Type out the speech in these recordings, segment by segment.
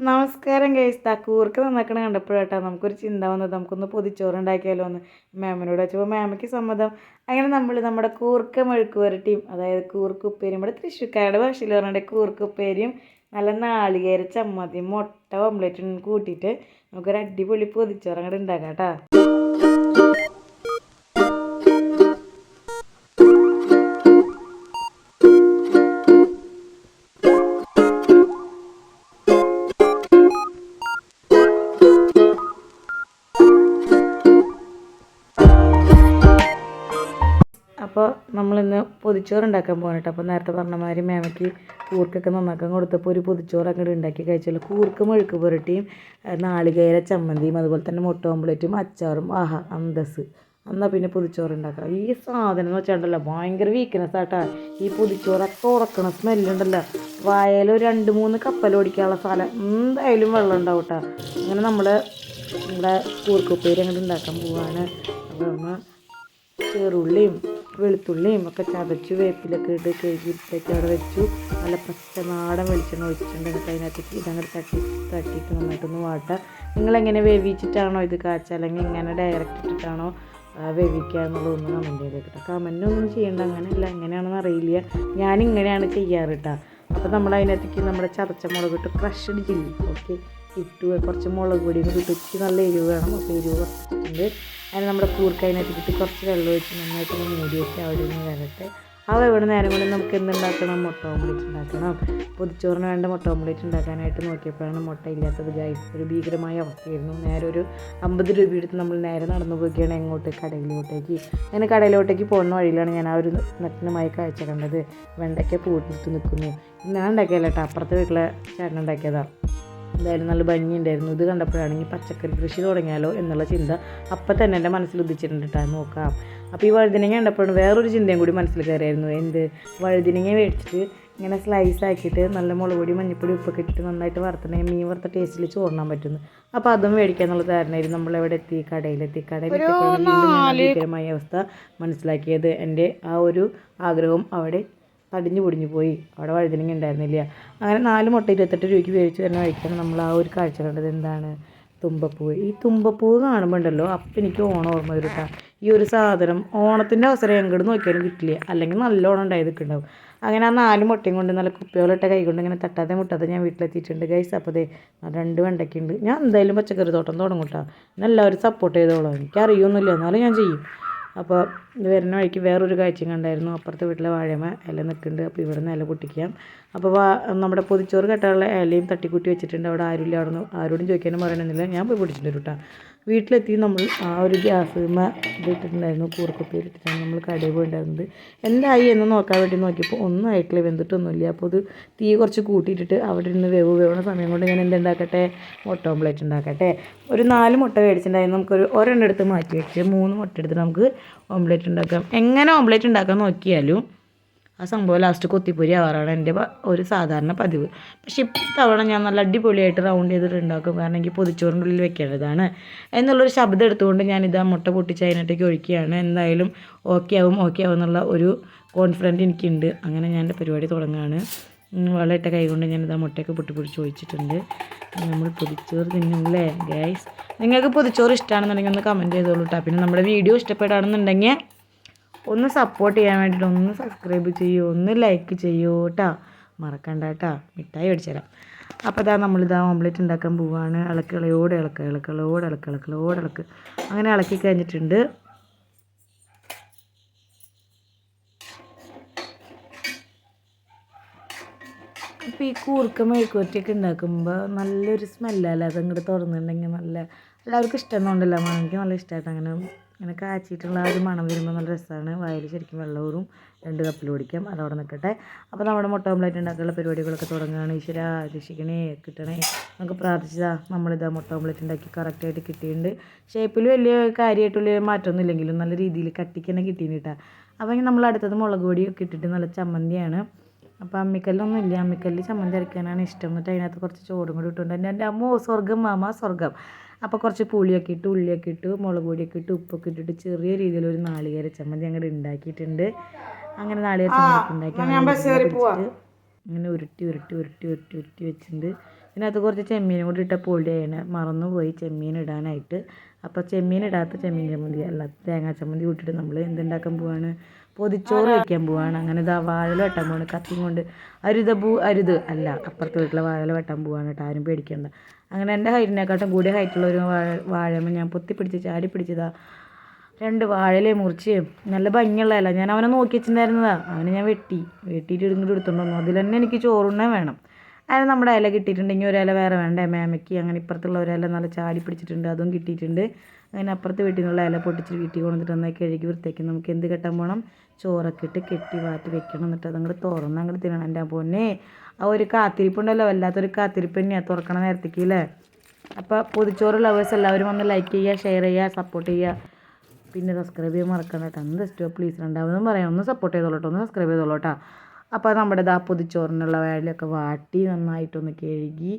നമസ്കാരം ഗൈസ്. കൂർക്ക് നന്നാക്കണം കണ്ടപ്പോഴാട്ടോ നമുക്കൊരു ചിന്ത വന്നത് നമുക്കൊന്ന് പൊതിച്ചോറ് ഉണ്ടാക്കിയാലോ എന്ന് മാമിനോട് വെച്ചപ്പോൾ മാമിക്ക് സമ്മതം. അങ്ങനെ നമ്മുടെ കൂർക്ക മെഴുക്ക് പുരട്ടിയും അതായത് കൂർക്ക് ഉപ്പേരിയും നമ്മുടെ തൃശ്ശൂർക്കാരുടെ ഭാഷയിൽ പറഞ്ഞിട്ട് കൂർക്ക് ഉപ്പേരിയും നല്ല നാളികേര ചമ്മന്തിയും മുട്ട ഓംലെറ്റും കൂട്ടിയിട്ട് നമുക്കൊരു അടിപൊളി പൊതിച്ചോറ് അങ്ങോട്ട് ഉണ്ടാക്കാം കേട്ടോ. അപ്പോൾ നമ്മളിന്ന് പൊതിച്ചോറ് ഉണ്ടാക്കാൻ പോകണം. അപ്പോൾ നേരത്തെ പറഞ്ഞ മാതിരി മേമയ്ക്ക് കൂർക്കൊക്കെ നന്നാക്കാൻ കൊടുത്തപ്പോൾ ഒരു പൊതിച്ചോറ് അങ്ങോട്ട് ഉണ്ടാക്കി കഴിച്ചല്ലോ. കൂർക്ക് മെഴുക്ക് പുരട്ടിയും നാളികേര ചമ്മന്തിയും അതുപോലെ തന്നെ മുട്ട ഓംപ്ലേറ്റും അച്ചാറും. ആഹാ അന്തസ്. എന്നാൽ പിന്നെ പൊതിച്ചോറ് ഉണ്ടാക്കാം. ഈ സാധനം എന്ന് വെച്ചാൽ ഭയങ്കര വീക്ക്നെസ് ആട്ടാ. ഈ പൊതിച്ചോറൊക്കെ ഉറക്കണ സ്മെല്ലുണ്ടല്ലോ. വായയിൽ ഒരു 2-3 കപ്പലോടിക്കാനുള്ള സ്ഥലം എന്തായാലും വെള്ളം ഉണ്ടാവും കേട്ടോ. അങ്ങനെ നമ്മുടെ കൂർക്കുപ്പേരി അങ്ങോട്ട് ഉണ്ടാക്കാൻ പോവാണ്. അപ്പോൾ ചെറുള്ളിയും വെളുത്തുള്ളിയും ഒക്കെ ചതച്ചു വേപ്പിലൊക്കെ ഇട്ട് കഴുകിയിട്ടൊക്കെ അവിടെ വെച്ചു. നല്ല പച്ച നാടൻ വെളിച്ചെണ്ണ ഒഴിച്ചിട്ടുണ്ട്. എന്നിട്ട് അതിനകത്തേക്ക് ഇതങ്ങോട്ട് തട്ടിയിട്ട് നന്നായിട്ടൊന്ന് വാട്ടാം. നിങ്ങളെങ്ങനെ വേവിച്ചിട്ടാണോ ഇത് കാച്ച, അല്ലെങ്കിൽ ഇങ്ങനെ ഡയറക്റ്റ് ഇട്ടിട്ടാണോ വേവിക്കുക എന്നുള്ളതൊന്ന് കമൻറ്റ് ചെയ്തേക്കട്ടെ. കമൻറ്റൊന്നും ചെയ്യേണ്ട, അങ്ങനെയല്ല, എങ്ങനെയാണെന്ന് അറിയില്ല, ഞാനിങ്ങനെയാണ് ചെയ്യാറ് കേട്ടോ. അപ്പോൾ നമ്മൾ അതിനകത്തേക്ക് നമ്മുടെ ചതച്ച മുളക് ഇട്ട് ക്രഷ്ഡ് ചില്ലി ഓക്കെ ഇട്ടു. കുറച്ച് മുളക് പൊടിയും കൂടി ഇട്ട് നല്ല എരിവ് വേണം. അപ്പോൾ എരിവ് കുറച്ചിട്ടുണ്ട്. അതിന് നമ്മുടെ കൂർക്ക് അതിനകത്തേക്കിട്ട് കുറച്ച് വെള്ളം ഒഴിച്ച് നന്നായിട്ടൊന്ന് മൂടി വെച്ച് അവിടെ നിന്ന് വരട്ടെ. ഇവിടെ നേരം കൊണ്ട് നമുക്ക് എന്തുണ്ടാക്കണം, മുട്ട ഓംലേറ്റ് ഉണ്ടാക്കണം. പൊതിച്ചോറിന് വേണ്ട മുട്ട ഓംലേറ്റ് ഉണ്ടാക്കാനായിട്ട് നോക്കിയപ്പോഴാണ് മുട്ട ഇല്ലാത്തത് ഗൈസ്. ഒരു ഭീകരമായ അവസ്ഥയായിരുന്നു. നേരെ ഒരു 50 രൂപ എടുത്ത് നമ്മൾ നേരെ നടന്നു പോവുകയാണ് എങ്ങോട്ട്, കടയിലോട്ടേക്ക്. അങ്ങനെ കടയിലോട്ടേക്ക് പോകുന്ന വഴിയിലാണ് ഞാൻ ആ ഒരു നഗ്നമായ കാഴ്ച കണ്ടത്. വെണ്ടയ്ക്ക പൂട്ടിട്ട് നിൽക്കുന്നു. ഞാൻ ഉണ്ടാക്കിയല്ല കേട്ടോ, അപ്പുറത്തെ വീട്ടിലെ ചേട്ടൻ ഉണ്ടാക്കിയതാണ്. എന്തായാലും നല്ല ഭംഗിയുണ്ടായിരുന്നു. ഇത് കണ്ടപ്പോഴാണെങ്കിൽ പച്ചക്കറി കൃഷി തുടങ്ങിയാലോ എന്നുള്ള ചിന്ത അപ്പം തന്നെ എൻ്റെ മനസ്സിൽ ഉദിച്ചിട്ടുണ്ട് കേട്ടോ. നോക്കാം. അപ്പോൾ ഈ വഴുതിനങ്ങ കണ്ടപ്പോഴാണ് വേറൊരു ചിന്തയും കൂടി മനസ്സിൽ കയറിയായിരുന്നു. എന്ത്, വഴുതിനങ്ങ മേടിച്ചിട്ട് ഇങ്ങനെ സ്ലൈസ് ആക്കിയിട്ട് നല്ല മുളക് പൊടി മഞ്ഞൾപ്പൊടി ഉപ്പൊക്കെ ഇട്ടിട്ട് നന്നായിട്ട് വറുത്തിട്ടുണ്ടെങ്കിൽ മീൻ വറുത്ത ടേസ്റ്റിൽ ചോറിനാൻ പറ്റുന്നു. അപ്പോൾ അതും മേടിക്കുക എന്നുള്ള ധാരണയായിരുന്നു. നമ്മളെവിടെ എത്തി, കടയിലെത്തി. ഭീകരമായ അവസ്ഥ മനസ്സിലാക്കിയത്. എൻ്റെ ആ ഒരു ആഗ്രഹം അവിടെ തടിഞ്ഞു പൊടിഞ്ഞു പോയി. അവിടെ വഴുതനങ്ങ ഉണ്ടായിരുന്നില്ല. അങ്ങനെ 4 മുട്ട 28 രൂപയ്ക്ക് മേടിച്ച് തന്നെ കഴിക്കണം. നമ്മൾ ആ ഒരു കാഴ്ച കണ്ടത് എന്താണ്, തുമ്പപ്പൂവ്. ഈ തുമ്പപ്പൂവ് കാണുമ്പോൾ ഉണ്ടല്ലോ അപ്പം എനിക്ക് ഓണം ഓർമ്മ വരും കേട്ടോ. ഈ ഒരു സാധനം ഓണത്തിൻ്റെ അവസരം എങ്ങോട്ട് നോക്കിയാലും കിട്ടില്ല, അല്ലെങ്കിൽ നല്ല ഓണം ഉണ്ടായതൊക്കെയുണ്ടാവും. അങ്ങനെ ആ 4 മുട്ടയും കൊണ്ട് നല്ല കുപ്പിയോളിട്ട കൈ കൊണ്ട് ഇങ്ങനെ തട്ടാതെ മുട്ടാതെ ഞാൻ വീട്ടിലെത്തിയിട്ടുണ്ട് ഗൈസ്. അപ്പോൾ ദേ 2 വെണ്ടയ്ക്കുണ്ട്. ഞാൻ എന്തായാലും പച്ചക്കറി തോട്ടം തുടങ്ങും കേട്ടോ. എല്ലാവരും സപ്പോർട്ട് ചെയ്തോളാം. എനിക്കറിയൊന്നുമില്ല, എന്നാലും ഞാൻ ചെയ്യും. അപ്പോൾ ഇത് വരുന്ന വഴിക്ക് വേറൊരു കാഴ്ചയും കണ്ടായിരുന്നു. അപ്പുറത്തെ വീട്ടിലെ വാഴമ ഇല നിൽക്കുന്നുണ്ട്. അപ്പോൾ ഇവിടെ നിന്ന് ഇല പൊട്ടിക്കാം. അപ്പോൾ നമ്മുടെ പൊതിച്ചോറ് കെട്ടാനുള്ള ഇലയും തട്ടിക്കൂട്ടി വെച്ചിട്ടുണ്ട്. അവിടെ ആരുമില്ല. അവിടെ നിന്ന് ആരോടും ചോദിക്കാനും പറയണമെന്നില്ല. ഞാൻ പോയി പൊടിച്ചിട്ട് വരും കേട്ടോ. വീട്ടിലെത്തി നമ്മൾ ആ ഒരു ഗ്യാസ് ഇതിട്ടിട്ടുണ്ടായിരുന്നു. കൂർക്കുപ്പേരി ഇട്ടിട്ടാണ് നമ്മൾ കടയിൽ പോയിട്ടുണ്ടായിരുന്നത്. എന്തായി എന്ന് നോക്കാൻ വേണ്ടി നോക്കിയപ്പോൾ ഒന്നും ആയിട്ടില്ല, വെന്തിട്ടൊന്നുമില്ല. അപ്പോൾ ഇത് തീ കുറച്ച് കൂട്ടിയിട്ടിട്ട് അവിടെ ഇരുന്ന് വേവുന്ന സമയം കൊണ്ട് ഞാൻ എന്തുണ്ടാക്കട്ടെ, മുട്ട ഓംപ്ലേറ്റ് ഉണ്ടാക്കട്ടെ. ഒരു 4 മുട്ട മേടിച്ചിട്ടുണ്ടായിരുന്നു. നമുക്കൊരു ഒരെണ്ണം എടുത്ത് മാറ്റി വെച്ച് 3 മുട്ട എടുത്ത് നമുക്ക് ഓംപ്ലേറ്റ് ഉണ്ടാക്കാം. എങ്ങനെ ഓംപ്ലേറ്റ് ഉണ്ടാക്കാൻ നോക്കിയാലും ആ സംഭവം ലാസ്റ്റ് കൊത്തിപ്പൊരി ആവാറാണ് എൻ്റെ ഒരു സാധാരണ പതിവ്. പക്ഷേ ഇത്തവണ ഞാൻ നല്ല അടിപൊളിയായിട്ട് റൗണ്ട് ചെയ്തിട്ട് ഉണ്ടാക്കും. കാരണം എനിക്ക് പൊതിച്ചോറിൻ്റെ ഉള്ളിൽ വെക്കേണ്ടതാണ് എന്നുള്ളൊരു ശബ്ദം എടുത്തുകൊണ്ട് ഞാനിതാ മുട്ട പൊട്ടിച്ച് അതിനകത്തേക്ക് ഒഴിക്കുകയാണ്. എന്തായാലും ഓക്കെ ആവും എന്നുള്ള ഒരു കോൺഫിഡൻറ്റ് എനിക്കുണ്ട്. അങ്ങനെ ഞാൻ എൻ്റെ പരിപാടി തുടങ്ങുകയാണ്. വളമിട്ട കൈ കൊണ്ട് ഞാനിതാ മുട്ടയൊക്കെ പൊട്ടിപ്പൊടിച്ച് ഒഴിച്ചിട്ടുണ്ട്. നമ്മൾ പൊതിച്ചോറ് തിന്നുമല്ലേ ഗൈസ്. നിങ്ങൾക്ക് പൊതിച്ചോറ് ഇഷ്ടമാണെന്നുണ്ടെങ്കിൽ ഒന്ന് കമൻറ്റ് ചെയ്തോളൂ കേട്ടോ. പിന്നെ നമ്മുടെ വീഡിയോ ഇഷ്ടപ്പെടുകയാണെന്നുണ്ടെങ്കിൽ ഒന്ന് സപ്പോർട്ട് ചെയ്യാൻ വേണ്ടിയിട്ട് ഒന്ന് സബ്സ്ക്രൈബ് ചെയ്യൂ, ഒന്ന് ലൈക്ക് ചെയ്യൂ കേട്ടോ. മറക്കണ്ട കേട്ടോ. മിഠായി മേടിച്ചു തരാം. അപ്പോൾ ഇതാ നമ്മളിതാ ഓംപ്ലേറ്റ് ഉണ്ടാക്കാൻ പോവുകയാണ്. ഇളക്കളയോടെ ഇളക്ക് അങ്ങനെ ഇളക്കി കഴിഞ്ഞിട്ടുണ്ട്. ഇപ്പോൾ ഈ കൂർക്ക മെഴുക്കുവരട്ടിയൊക്കെ ഉണ്ടാക്കുമ്പോൾ നല്ലൊരു സ്മെല്ലല്ലേ, അതങ്ങോട്ട് തുറന്നിട്ടുണ്ടെങ്കിൽ നല്ല എല്ലാവർക്കും ഇഷ്ടമൊന്നുമുണ്ടല്ലോ. എനിക്ക് നല്ല ഇഷ്ടമായിട്ട് അങ്ങനെ കാച്ചിട്ടുള്ള ആ ഒരു മണം വരുമ്പോൾ നല്ല രസമാണ്. വായിൽ ശരിക്കും വെള്ളവും 2 കപ്പിൽ കുടിക്കാം. അതവിടെ നിൽക്കട്ടെ. അപ്പോൾ നമ്മുടെ മുട്ട ഓംപ്ലേറ്റ് ഉണ്ടാക്കാനുള്ള പരിപാടികളൊക്കെ തുടങ്ങുകയാണ്. ഈശ്വര രക്ഷിക്കണേ, കിട്ടണേ നമുക്ക് പ്രാർത്ഥിച്ചതാ. നമ്മളിതാ മുട്ട ഓംപ്ലേറ്റ് ഉണ്ടാക്കി കറക്റ്റായിട്ട് കിട്ടിയിട്ടുണ്ട്. ഷേപ്പിൽ വലിയ കാര്യമായിട്ടുള്ള മാറ്റമൊന്നും ഇല്ലെങ്കിലും നല്ല രീതിയിൽ കട്ടിക്ക് തന്നെ കിട്ടിയിട്ടാ. അപ്പോൾ നമ്മൾ അടുത്തത് മുളക് പൊടിയൊക്കെ ഇട്ടിട്ട് നല്ല ചമ്മന്തിയാണ്. അപ്പോൾ അമ്മിക്കല്ലൊന്നും ഇല്ല, അമ്മിക്കല്ല് ചമ്മന്തി അരയ്ക്കാനാണ് ഇഷ്ടം. എന്നിട്ട് അതിനകത്ത് കുറച്ച് ചോറും കൂടി ഇട്ടുകൊണ്ട് എൻ്റെ അമ്മോ സ്വർഗ്ഗം മാമ സ്വർഗ്ഗം. അപ്പോൾ കുറച്ച് പുളിയൊക്കെ ഇട്ട് ഉള്ളിയൊക്കെ ഇട്ട് മുളക് പൊടിയൊക്കെ ഇട്ട് ഉപ്പൊക്കെ ഇട്ടിട്ട് ചെറിയ രീതിയിലൊരു നാളികേര ചമ്മന്തി അങ്ങോട്ട് ഉണ്ടാക്കിയിട്ടുണ്ട്. അങ്ങനെ നാളികേര ചമ്മന്തി ഉണ്ടാക്കി അങ്ങനെ ഉരുട്ടി വെച്ചിട്ടുണ്ട്. ഇതിനകത്ത് കുറച്ച് ചെമ്മീനും കൂടി ഇട്ട പൊടിയാണ്, മറന്നുപോയി ചെമ്മീൻ ഇടാനായിട്ട്. അപ്പോൾ ചെമ്മീൻ ഇടാത്ത ചെമ്മീൻ ചമ്മന്തി അല്ല തേങ്ങാ ചമ്മന്തി കൂട്ടിയിട്ട് നമ്മൾ എന്തുണ്ടാക്കാൻ പോവാണ്, പൊതിച്ചോറ് വയ്ക്കാൻ പോവാണ്. അങ്ങനെ ഇതാ വാഴല വെട്ടാൻ പോവാണ് കത്തിയും കൊണ്ട്. അരുത് അല്ല, അപ്പുറത്തെ വീട്ടിലെ വാഴല വെട്ടാൻ പോവാണ് കേട്ടോ, ആരും പേടിക്കണ്ട. അങ്ങനെ എൻ്റെ ഹൈറ്റിനെക്കാട്ടും കൂടിയ ഹൈറ്റുള്ള ഒരു വാഴമ്മ ഞാൻ പൊത്തിപ്പിടിച്ച് ചാടി പിടിച്ചതാ 2 വാഴയിലേ മുറിച്ച് നല്ല ഭംഗിയുള്ളതല്ല. ഞാൻ അവനെ നോക്കി വെച്ചിട്ടുണ്ടായിരുന്നതാണ്. അവനെ ഞാൻ വെട്ടിയിട്ട് ഇങ്ങോട്ട് എടുത്തോണ്ട് വന്നു. അതിൽ തന്നെ എനിക്ക് ചോറുണ്ണേ വേണം. അതിന് നമ്മുടെ ഇല കിട്ടിയിട്ടുണ്ടെങ്കിൽ ഒരു ഇല വേറെ വേണ്ടേ മേമയ്ക്ക്. അങ്ങനെ ഇപ്പുറത്തുള്ള ഒരു ഇല നല്ല ചാടി പിടിച്ചിട്ടുണ്ട്, അതും കിട്ടിയിട്ടുണ്ട്. അങ്ങനെ അപ്പുറത്ത് വീട്ടിൽ നിന്നുള്ള ഇല പൊട്ടിച്ച് വീട്ടിൽ കൊണ്ടുവന്നിട്ട് നന്നായി കഴുകി വൃത്തിയാക്കി നമുക്ക് എന്ത് കെട്ടാൻ പോകണം, ചോറൊക്കെ ഇട്ട് കെട്ടി വാറ്റി വെക്കണം. എന്നിട്ട് അതങ്ങോട്ട് തുറന്ന് അങ്ങോട്ട് തിന്നണം. എൻ്റെ പൊന്നെ, ആ ഒരു കാത്തിരിപ്പുണ്ടല്ലോ, വല്ലാത്തൊരു കാത്തിരിപ്പ് തന്നെയാണ് തുറക്കണ നേരത്തേക്ക് അല്ലേ. അപ്പോൾ പൊതിച്ചോറ് ലവേഴ്സ് എല്ലാവരും ഒന്ന് ലൈക്ക് ചെയ്യുക, ഷെയർ ചെയ്യുക, സപ്പോർട്ട് ചെയ്യുക, പിന്നെ സബ്സ്ക്രൈബ് ചെയ്യാൻ മറക്കണ്ട കേട്ടോ. ഒന്ന് ജസ്റ്റ് പ്ലീസ് രണ്ടാമതും പറയാം, ഒന്ന് സപ്പോർട്ട് ചെയ്തോളൂ കേട്ടോ, ഒന്ന് സബ്സ്ക്രൈബ് ചെയ്തോളൂ കേട്ടോ. അപ്പോൾ നമ്മുടെ പൊതിച്ചോറിനുള്ള വേലയൊക്കെ വാട്ടി നന്നായിട്ടൊന്ന് കഴുകി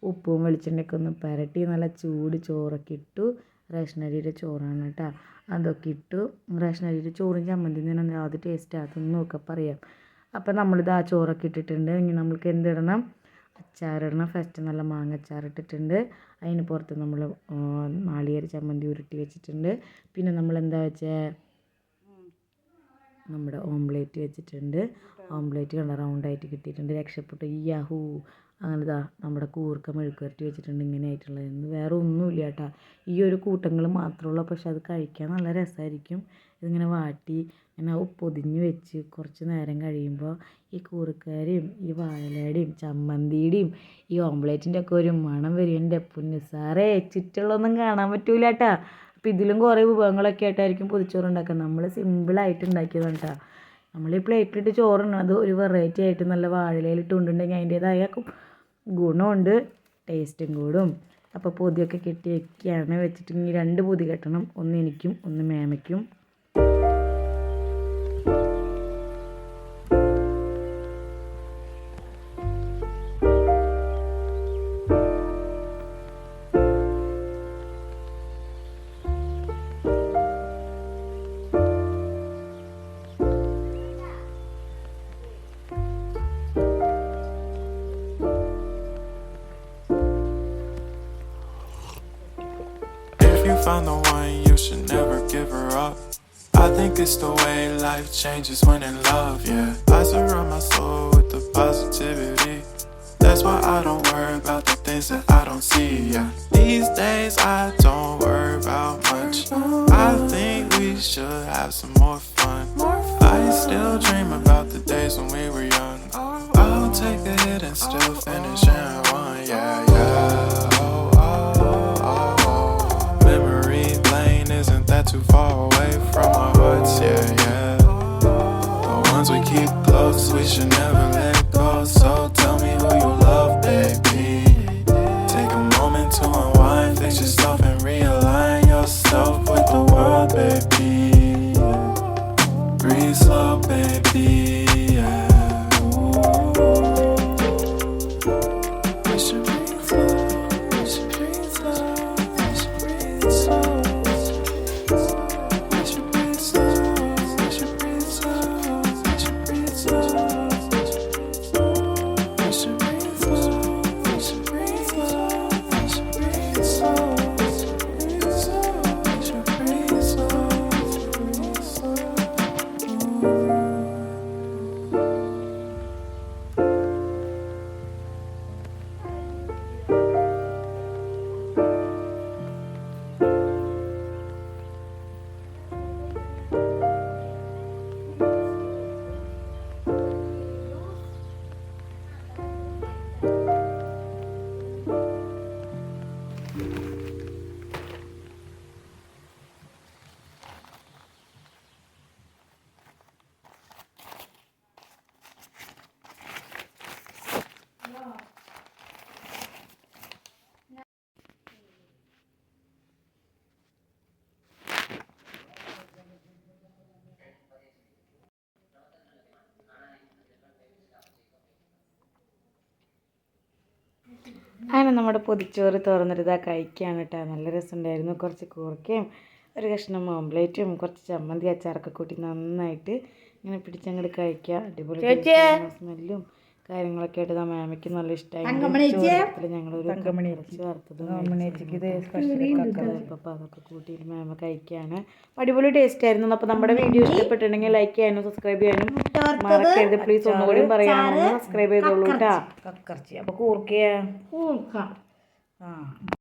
ഉപ്പും വെളിച്ചെണ്ണയൊക്കെ ഒന്ന് പുരട്ടി നല്ല ചൂട് ചോറൊക്കെ ഇട്ടു. റേഷനരിയുടെ ചോറാണ് കേട്ടോ, അതൊക്കെ ഇട്ടു. റേഷനരിയുടെ ചോറും ചമ്മന്തി തന്നെ അത് ടേസ്റ്റ് ആകുന്നൊക്കെ പറയാം. അപ്പോൾ നമ്മളിത് ആ ചോറൊക്കെ ഇട്ടിട്ടുണ്ട്. ഇനി നമ്മൾക്ക് എന്തിടണം, അച്ചാറിടണം. ഫസ്റ്റ് നല്ല മാങ്ങ അച്ചാറിട്ടിട്ടുണ്ട്. അതിന് പുറത്ത് നമ്മൾ നാളികേര ചമ്മന്തി ഉരുട്ടി വെച്ചിട്ടുണ്ട്. പിന്നെ നമ്മൾ എന്താ വെച്ചാൽ നമ്മുടെ ഓംലേറ്റ് വെച്ചിട്ടുണ്ട്. ഓംലേറ്റ് കണ്ട റൗണ്ടായിട്ട് കിട്ടിയിട്ടുണ്ട്, രക്ഷപ്പെട്ടു യാഹൂ. അങ്ങനെ നമ്മുടെ കൂർക്ക മെഴുക്കുവരട്ടി വെച്ചിട്ടുണ്ട്. ഇങ്ങനെ ആയിട്ടുള്ളത് വേറെ ഒന്നുമില്ല കേട്ടോ, ഈ ഒരു കൂട്ടങ്ങൾ മാത്രമുള്ളൂ. പക്ഷെ അത് കഴിക്കാൻ നല്ല രസമായിരിക്കും. ഇതിങ്ങനെ വാട്ടി ഇങ്ങനെ പൊതിഞ്ഞ് വെച്ച് കുറച്ച് നേരം കഴിയുമ്പോൾ ഈ കൂർക്കയുടെയും ഈ വാഴലയുടെയും ചമ്മന്തിയുടെയും ഈ ഓംലേറ്റിൻ്റെ ഒക്കെ ഒരു മണം വരും. എൻ്റെ പൊന്ന് സാറേ, ചുറ്റുള്ളൊന്നും കാണാൻ പറ്റൂല കേട്ടോ. അപ്പോൾ ഇതിലും കുറേ വിഭവങ്ങളൊക്കെ ആയിട്ടായിരിക്കും പൊതിച്ചോറ് ഉണ്ടാക്കുക. നമ്മൾ സിമ്പിളായിട്ട് ഉണ്ടാക്കിയതാണ് കേട്ടോ. നമ്മൾ ഈ പ്ലേറ്റിലിട്ട് ചോറുണ്ട്, അത് ഒരു വെറൈറ്റി ആയിട്ട് നല്ല വാഴയിലിട്ട് കൊണ്ടുണ്ടെങ്കിൽ അതിൻ്റേതായ ഗുണമുണ്ട്, ടേസ്റ്റും കൂടും. അപ്പോൾ പൊതിയൊക്കെ കെട്ടി വെക്കുകയാണ്. വെച്ചിട്ടുണ്ടെങ്കിൽ 2 പൊതി കെട്ടണം, ഒന്ന് എനിക്കും ഒന്ന് മേമയ്ക്കും. You found the one, you should never give her up. I think it's the way life changes when in love, yeah. I surround my soul with the positivity. That's why I don't worry about the things that I don't see, yeah. These days I don't worry about much. I think we should have some more fun. I still dream about the days when we were young. I'll take a hit and still finish in one, yeah, yeah. That too far away from our hearts, yeah, yeah. The ones we keep close, we should never let go. So tell me who you love, baby. Take a moment to unwind, fix yourself and realign yourself with the world, baby. Breathe slow, baby, yeah. We should breathe slow, we should breathe slow, we should breathe slow. അങ്ങനെ നമ്മുടെ പൊതിച്ചോറ് തുറന്നിട്ട് ഇതാ കഴിക്കുകയാണ് കേട്ടോ. നല്ല രസമുണ്ടായിരുന്നു. കുറച്ച് കൂർക്കയും ഒരു കഷ്ണം ഓംലേറ്റും കുറച്ച് ചമ്മന്തി അച്ചാറൊക്കെ കൂട്ടി നന്നായിട്ട് ഇങ്ങനെ പിടിച്ചങ്ങോട്ട് കഴിക്കുക. അടിപൊളി സ്മെല്ലും കാര്യങ്ങളൊക്കെ ആയിട്ട് മാമയ്ക്ക് നല്ല ഇഷ്ടമായി. ഞങ്ങളൊരു ഇറച്ചി വറുത്തതും അപ്പോൾ അതൊക്കെ കൂട്ടിയിട്ട് മാമ കഴിക്കുകയാണ്. അടിപൊളി ടേസ്റ്റ് ആയിരുന്നു. അപ്പോൾ നമ്മുടെ വീഡിയോ ഇഷ്ടപ്പെട്ടിട്ടുണ്ടെങ്കിൽ ലൈക്ക് ചെയ്യാനും സബ്സ്ക്രൈബ് ചെയ്യാനും മറക്കരുത് പ്ലീസ്. ഒന്നുകൂടി പറയാനൊന്ന് സബ്സ്ക്രൈബ് ചെയ്തോളൂ കേട്ടോ. കക്കറച്ചി അപ്പോൾ കൂർക്കയാ